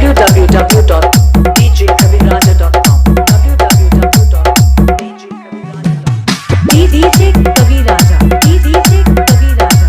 www.djkaviraja.com www.djkaviraja.com DJ Kaviraja DJ Kaviraja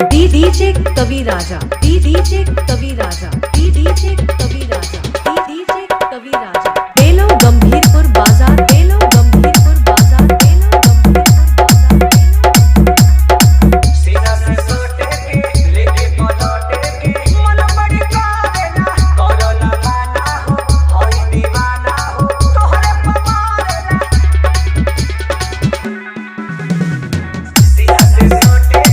DJ Kaviraja DJ Kaviraja DJ Kaviraja DJ Kaviraja DJ Kaviraja बेलो गंभीरपुर बाजार बेलो गंभीरपुर बाजार बेलो गंभीरपुर बाजार सीना से सोटे के लेके पलटे के मन बड़ी कारेला कोरोना माना हो होई दीवाना हो तोहरे पवारेला सीना से सोटे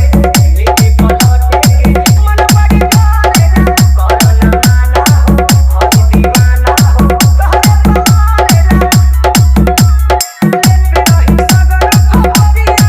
लेके पलटे के मन बड़ी कारेला कोरोना माना हो होई दीवाना हो तोहरे पवारेला रही सगर खबरिया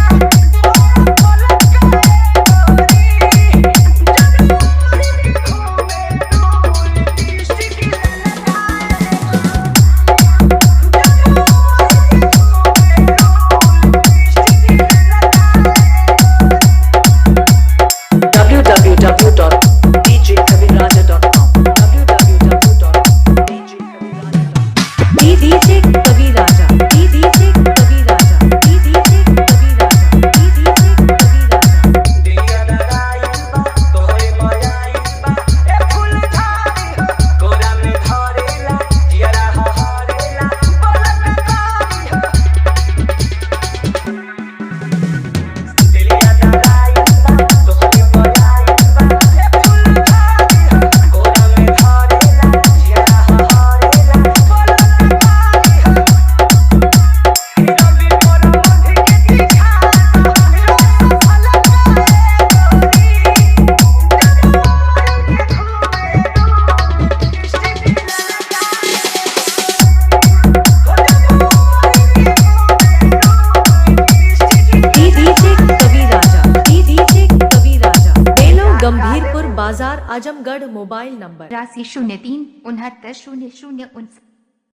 www.djkaviraja.com www.djkaviraja.com DJ Kaviraja DJ Kaviraja DJ Kaviraja DJ Kaviraja दिया दराइबा तोहरे मयाइबा ए फूल झाड़ी हो कोरा में धरेला जियरा हहरेला बोलत कारी हो दिया दराइबा तोहरे मयाइबा ए फूल झाड़ी हो कोरा में धरेला जियरा हहरेला बोलत कारी हो रवि मोर मधि के दिखा DJ Kaviraja DJ Kaviraja बेलो गंभीरपुर बाजार आजमगढ़ मोबाइल नंबर 8303 69 00 59